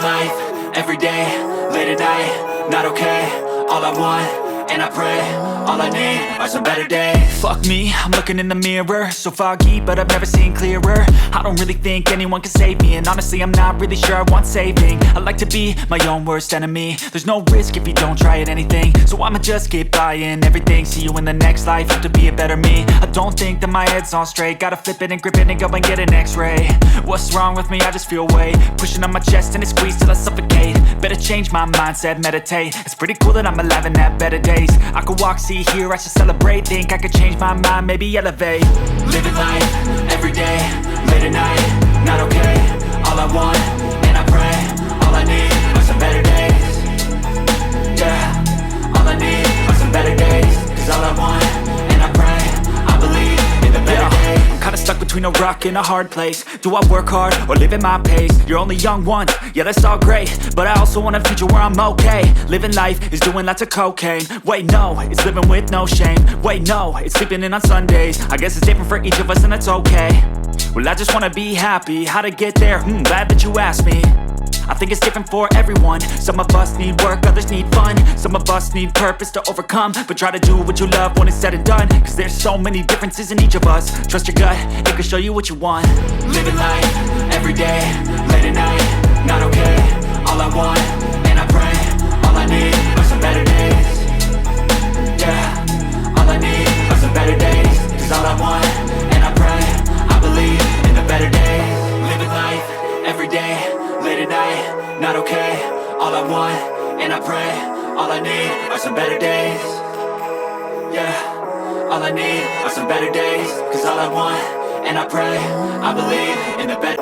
life, every day, late at night, not okay. All I want, and I pray, all I need are some better days. Fuck me, I'm looking in the mirror, so foggy, but I've never seen clearer. I don't really think anyone can save me, and honestly I'm not really sure I want saving. I like to be my own worst enemy. There's no risk if you don't try at anything, so I'ma just keep buying everything. See you in the next life, have to be a better me. I don't think that my head's on straight, gotta flip it and grip it and go and get an x-ray. What's wrong with me? I just feel weight pushing on my chest and it squeezes till I suffocate. Better change my mindset, meditate. It's pretty cool that I'm alive and have better days. I could walk, see, hear, I should celebrate. Think I could change my mind, maybe elevate. Living life, every day, late at night, not okay. All I want, and I pray, all I need are some better days. Yeah, all I need are some better days. Cause all I want, and I pray, I believe in the better days. I'm kinda stuck between a rock and a hard place. Do I work hard or live at my pace? You're only young once, yeah that's all great, but I also want a future where I'm okay. Living life is doing lots of cocaine. Wait no, it's living with no shame. Wait no, it's sleeping in on Sundays. I guess it's different for each of us and that's okay. Well I just wanna be happy, how to get there? Glad that you asked me. I think it's different for everyone. Some of us need work, others need fun. Some of us need purpose to overcome. But try to do what you love when it's said and done, cause there's so many differences in each of us. Trust your gut, it can show you what you want. Living life, every day, late at night, not okay. All I want, and I pray, all I need are some better days. Yeah, all I need are some better days. Cause all I want, and I pray, I believe in the better days. Living life, every day, late at night, not okay. All I want, and I pray, all I need are some better days. Yeah, all I need are some better days. Cause all I want, and I pray, I believe in the better.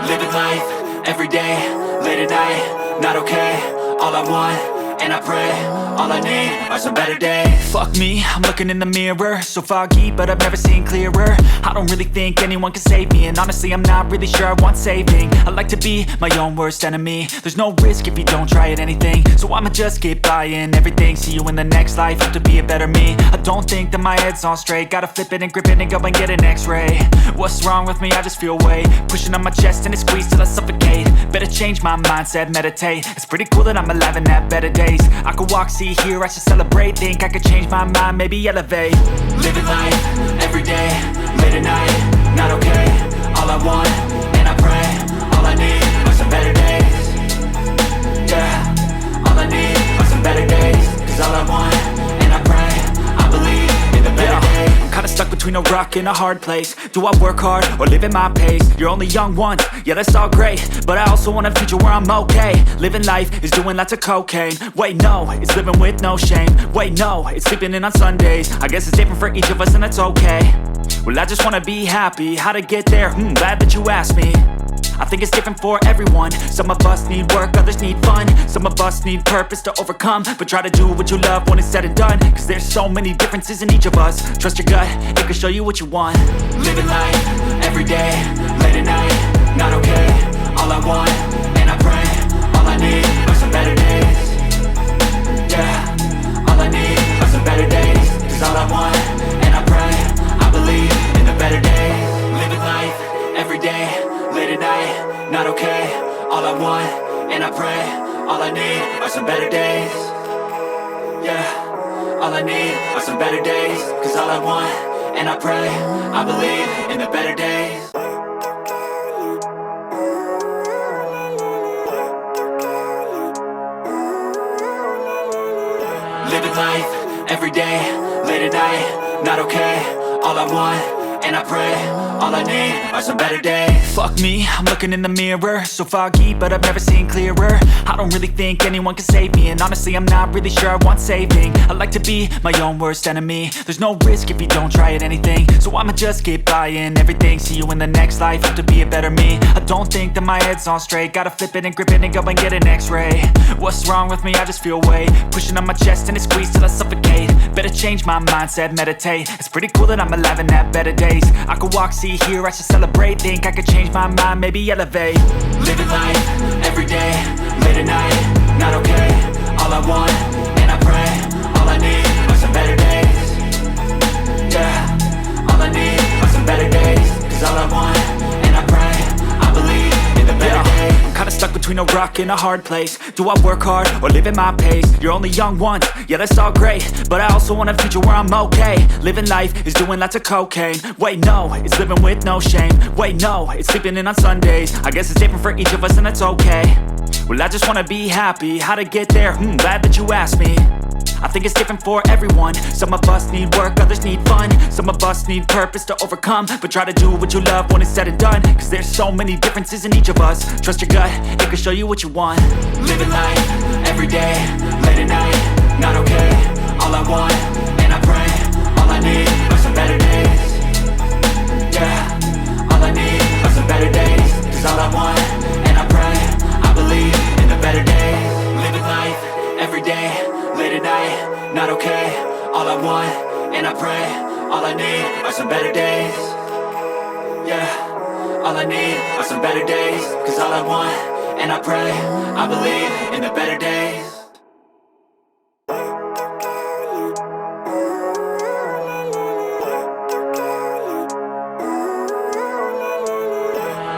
Living life, every day, late at night, not okay. All I want, and I pray, all I need are some better days. Fuck me, I'm looking in the mirror, so foggy, but I've never seen clearer. I don't really think anyone can save me, and honestly I'm not really sure I want saving. I like to be my own worst enemy. There's no risk if you don't try at anything, so I'ma just keep buying everything. See you in the next life, have to be a better me. I don't think that my head's on straight, gotta flip it and grip it and go and get an x-ray. What's wrong with me? I just feel weight pushing on my chest and it squeezes till I suffocate. Better change my mindset, meditate. It's pretty cool that I'm alive and have better days. I could walk, see, hear, I should celebrate. Think I could change my mind, maybe elevate. Living life, every day, late at night, not okay. All I want, and I pray, all I need are some better days. Yeah, all I need are some better days. Cause all I want, and I pray, I believe in the better days. I'm kinda stuck between a rock and a hard place. Do I work hard or live at my pace? You're only young once, yeah that's all great, but I also want a future where I'm okay. Living life is doing lots of cocaine. Wait no, it's living with no shame. Wait no, it's sleeping in on Sundays. I guess it's different for each of us and that's okay. Well I just wanna be happy, how to get there? Glad that you asked me. I think it's different for everyone. Some of us need work, others need fun. Some of us need purpose to overcome. But try to do what you love when it's said and done, cause there's so many differences in each of us. Trust your gut, it can show you what you want. Living life, every day, late at night, not okay. All I want, and I pray, all I need are some better days. Yeah, all I need are some better days. Cause all I want, and I pray, I believe in the better days. Living life, every day, late at night, not okay. All I want, and I pray, all I need are some better days. Yeah, all I need are some better days. Cause all I want, and I pray, I believe in the better days. Living life, every day, late at night, not okay. All I want, and I pray, all I need are some better days. Fuck me, I'm looking in the mirror, so foggy, but I've never seen clearer. I don't really think anyone can save me, and honestly I'm not really sure I want saving. I like to be my own worst enemy. There's no risk if you don't try at anything, so I'ma just keep buying everything. See you in the next life, have to be a better me. I don't think that my head's on straight, gotta flip it and grip it and go and get an x-ray. What's wrong with me? I just feel weight pushing on my chest and it squeezes till I suffocate. Better change my mindset, meditate. It's pretty cool that I'm alive and have better days. I could walk, see, hear, I should celebrate. Think I could change my mind, maybe elevate. Living life, every day, late at night, not okay. All I want, and I pray, all I need are some better days. Yeah, between a rock and a hard place. Do I work hard or live at my pace? You're only young once, yeah that's all great, but I also want a future where I'm okay. Living life is doing lots of cocaine. Wait no, it's living with no shame. Wait no, it's sleeping in on Sundays. I guess it's different for each of us and that's okay. Well I just wanna be happy, how to get there? Glad that you asked me. I think it's different for everyone. Some of us need work, others need fun. Some of us need purpose to overcome. But try to do what you love when it's said and done, cause there's so many differences in each of us. Trust your gut, it can show you what you want. Living life, everyday, late at night, not okay. All I want, and I pray, all I need are some better days. Yeah, all I need are some better days. Cause all I want, and I pray, I believe in the better days. Living life, everyday, late at night, not okay. All I want, and I pray, all I need are some better days. Yeah, all I need are some better days. Cause all I want, and I pray, I believe in the better days.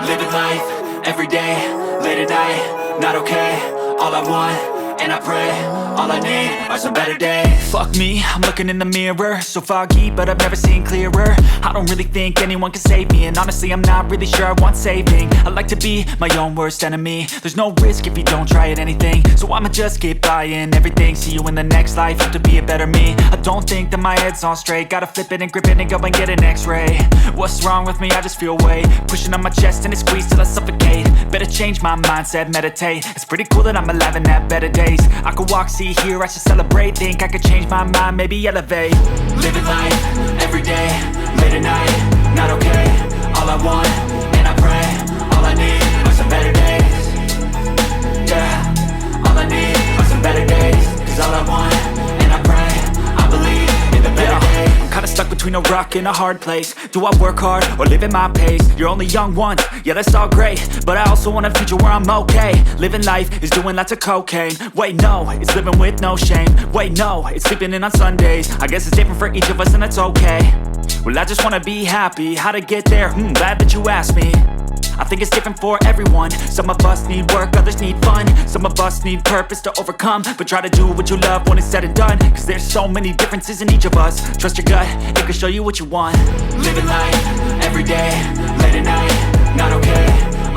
Living life, everyday, late at night, not okay. All I want, and I pray, all I need are some better days. Fuck me, I'm looking in the mirror, so foggy, but I've never seen clearer. I don't really think anyone can save me, and honestly I'm not really sure I want saving. I like to be my own worst enemy. There's no risk if you don't try at anything, so I'ma just keep buying everything. See you in the next life, have to be a better me. I don't think that my head's on straight, gotta flip it and grip it and go and get an x-ray. What's wrong with me? I just feel weight pushing on my chest and it squeezes till I suffocate. Better change my mindset, meditate. It's pretty cool that I'm alive and have better days. I could walk, see, hear, I should celebrate. Think I could change my mind, maybe elevate. Living life, everyday, late at night, not okay. All I want, and I pray, all I need are some better days. Yeah, all I need are some better days. Cause all I want, and I pray, I believe in the better days. I'm kinda stuck between a rock and a hard place. Do I work hard or live at my pace? You're only young once, yeah that's all great, but I also want a future where I'm okay. Living life is doing lots of cocaine. Wait no, it's living with no shame. Wait no, it's sleeping in on Sundays. I guess it's different for each of us and that's okay. Well I just wanna be happy, how to get there? Glad that you asked me. I think it's different for everyone. Some of us need work, others need fun. Some of us need purpose to overcome. But try to do what you love when it's said and done, cause there's so many differences in each of us. Trust your gut, it can show you what you want. Living life, everyday, late at night, not okay.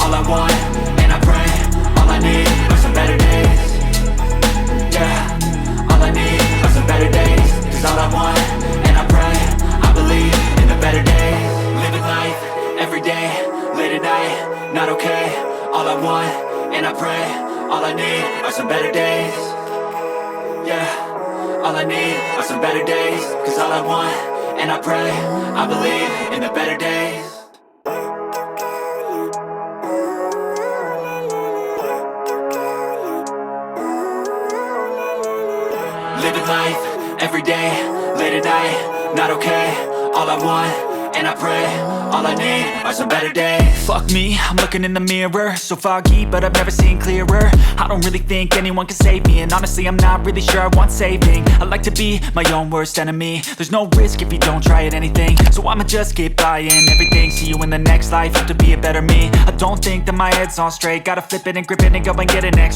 All I want, and I pray, all I need are some better days. Yeah, all I need are some better days. Cause all I want, and I pray, I believe in the better days. Living life, everyday, late at night, not okay. All I want, and I pray, all I need are some better days. Yeah, all I need are some better days. Cause all I want, and I pray, I believe in the better days. Living life, everyday, late at night, not okay. All I want, and I pray, all I need are some better days. Fuck me, I'm looking in the mirror, so foggy, but I've never seen clearer. I don't really think anyone can save me, and honestly I'm not really sure I want saving. I like to be my own worst enemy. There's no risk if you don't try at anything, so I'ma just keep buying everything. See you in the next life, have to be a better me. I don't think that my head's on straight, gotta flip it and grip it and go and get an x